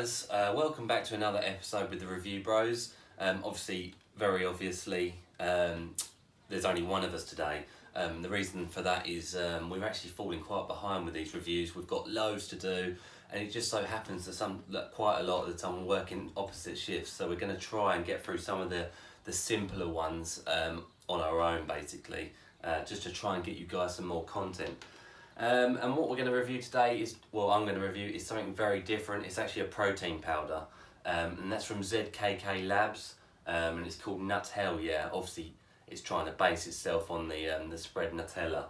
guys, welcome back to another episode with the Review Bros. Very obviously, there's only one of us today. The reason for that is we're actually falling quite behind with these reviews. We've got loads to do, and it just so happens that quite a lot of the time we're working opposite shifts, so we're going to try and get through some of the simpler ones on our own, basically, just to try and get you guys some more content. And what we're going to review today is, I'm going to review is something very different. It's actually a protein powder, and that's from ZKK Labs, and it's called Nuthellyea. Obviously, it's trying to base itself on the spread Nutella.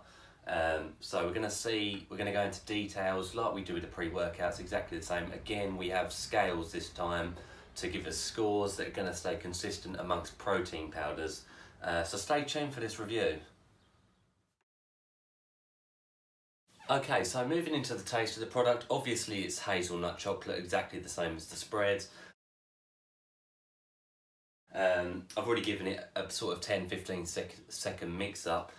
So we're going to go into details like we do with the pre-workouts, exactly the same. Again, we have scales this time to give us scores that are going to stay consistent amongst protein powders. So stay tuned for this review. Okay, so moving into the taste of the product, obviously it's hazelnut chocolate, exactly the same as the spread. I've already given it a sort of 10-15 second mix up.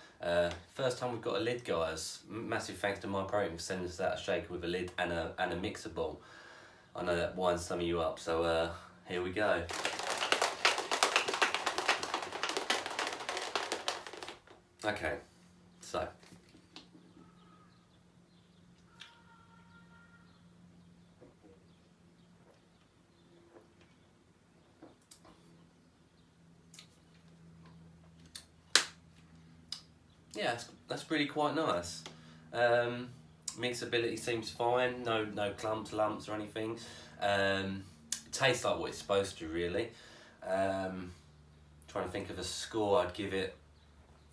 First time we've got a lid, guys. Massive thanks to My Protein for sending us out a shaker with a lid and a mixer ball. I know that winds some of you up, so here we go. Okay, so. Yeah, that's really quite nice. Mixability seems fine, no clumps, lumps or anything. Tastes like what it's supposed to, really. Trying to think of a score I'd give it.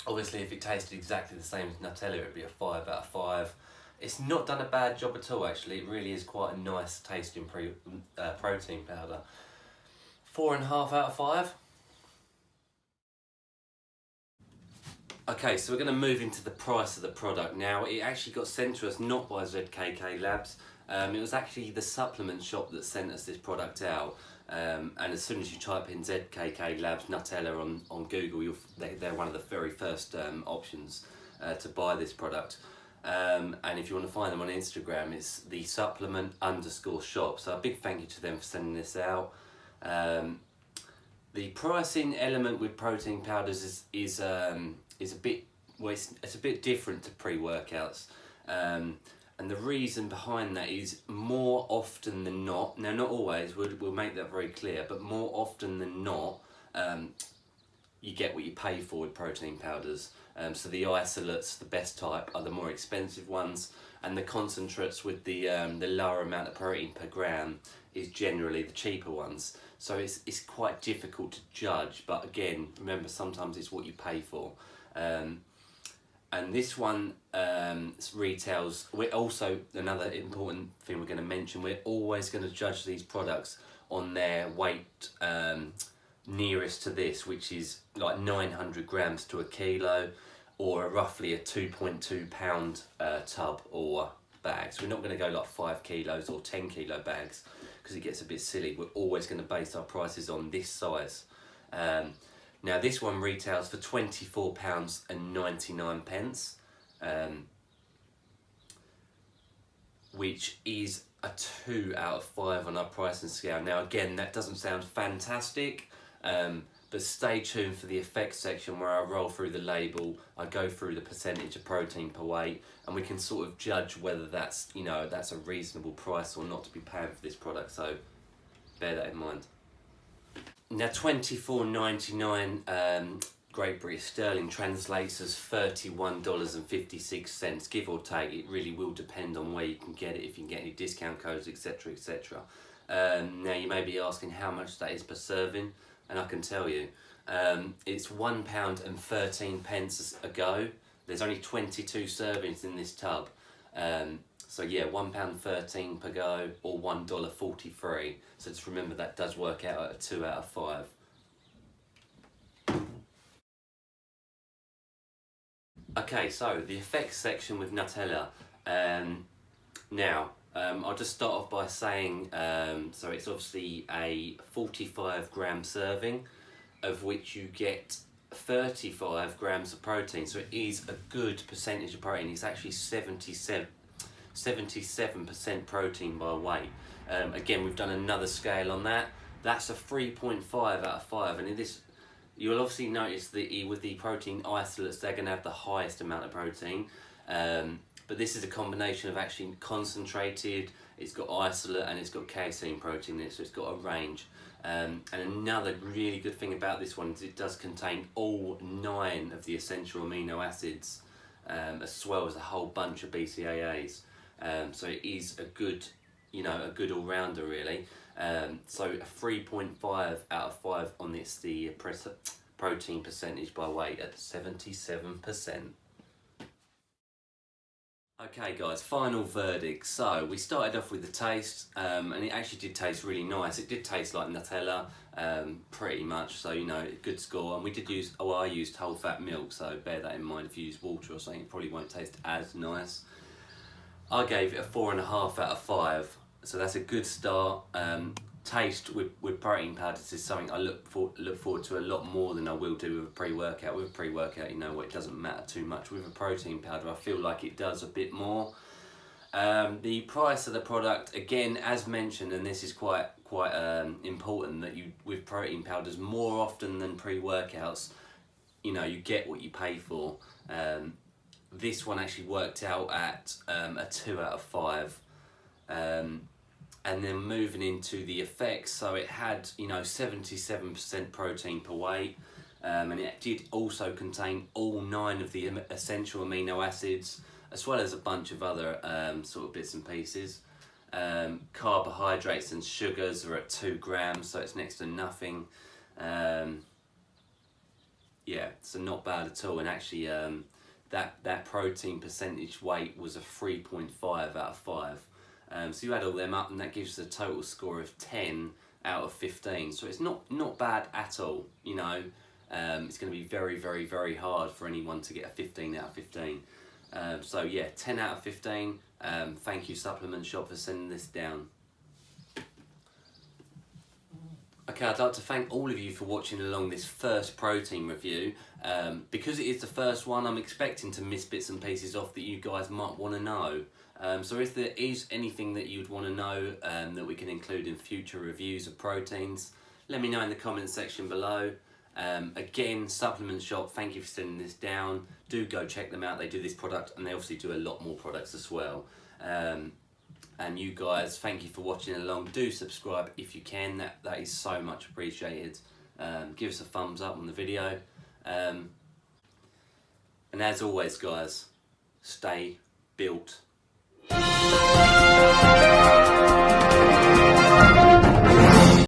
Obviously, if it tasted exactly the same as Nutella, it would be a 5 out of 5. It's not done a bad job at all, actually. It really is quite a nice tasting protein powder. 4.5 out of 5. Okay, so we're going to move into the price of the product now. It actually got sent to us not by ZKK Labs. It was actually the supplement shop that sent us this product out. And as soon as you type in ZKK Labs Nutella on Google, they're one of the very first options to buy this product. And if you want to find them on Instagram, it's the supplement_shop. So a big thank you to them for sending this out. The pricing element with protein powders is a bit, it's a bit different to pre-workouts, and the reason behind that is more often than not, now not always, we'll make that very clear, but more often than not, you get what you pay for with protein powders. So the isolates, the best type, are the more expensive ones, and the concentrates with the lower amount of protein per gram is generally the cheaper ones. So it's quite difficult to judge, but again, remember, sometimes it's what you pay for. And this one retails, we're also, another important thing we're going to mention, we're always going to judge these products on their weight nearest to this, which is like 900 grams to a kilo, or roughly a 2.2 pound tub or bag. So we're not going to go like 5 kilos or 10 kilo bags, because it gets a bit silly. We're always going to base our prices on this size. Now this one retails for £24.99, which is a 2 out of 5 on our pricing scale. Now again, that doesn't sound fantastic, but stay tuned for the effects section where I roll through the label, I go through the percentage of protein per weight, and we can sort of judge whether that's, that's a reasonable price or not to be paying for this product, so bear that in mind. Now $24.99 Great British Sterling translates as $31.56, give or take. It really will depend on where you can get it, if you can get any discount codes, etc, etc. Now you may be asking how much that is per serving, and I can tell you, it's £1.13 a go. There's only 22 servings in this tub. So yeah, £1.13 per go, or $1.43. So just remember, that does work out at a 2 out of 5. Okay, so the effects section with Nutella. Now, I'll just start off by saying, so it's obviously a 45 gram serving, of which you get 35 grams of protein. So it is a good percentage of protein. It's actually 77 77% protein by weight. Again, we've done another scale on that. That's a 3.5 out of 5, and in this, you'll obviously notice that with the protein isolates, they're going to have the highest amount of protein. But this is a combination of actually concentrated, it's got isolate, and it's got casein protein in it, so it's got a range. And another really good thing about this one is it does contain all 9 of the essential amino acids, as well as a whole bunch of BCAAs. So it is a good, a good all-rounder really. So a 3.5 out of 5 on this, the protein percentage by weight at 77%. Okay guys, final verdict. So we started off with the taste, and it actually did taste really nice. It did taste like Nutella, pretty much, so good score. And we did use, I used whole fat milk, so bear that in mind. If you use water or something, it probably won't taste as nice. I gave it a 4.5 out of 5, so that's a good start. Taste with protein powders is something I look forward to a lot more than I will do with a pre-workout. With a pre-workout, it doesn't matter too much. With a protein powder, I feel like it does a bit more. The price of the product, again, as mentioned, and this is quite important, that with protein powders, more often than pre-workouts, you get what you pay for. This one actually worked out at a 2 out of 5. And then moving into the effects, so it had 77% protein per weight, and it did also contain all 9 of the essential amino acids, as well as a bunch of other sort of bits and pieces. Carbohydrates and sugars are at 2 grams, so it's next to nothing. Yeah, so not bad at all. And actually, that protein percentage weight was a 3.5 out of 5. So you add all them up, and that gives us a total score of 10 out of 15. So it's not bad at all. It's going to be very, very, very hard for anyone to get a 15 out of 15. So yeah, 10 out of 15. Thank you, Supplement Shop, for sending this down. Okay, I'd like to thank all of you for watching along this first protein review. Because it is the first one, I'm expecting to miss bits and pieces off that you guys might want to know. So if there is anything that you'd want to know that we can include in future reviews of proteins, let me know in the comments section below. Again, Supplement Shop, thank you for sending this down. Do go check them out. They do this product, and they obviously do a lot more products as well. And you guys, thank you for watching along. Do subscribe if you can. That is so much appreciated. Give us a thumbs up on the video. And as always, guys, stay built.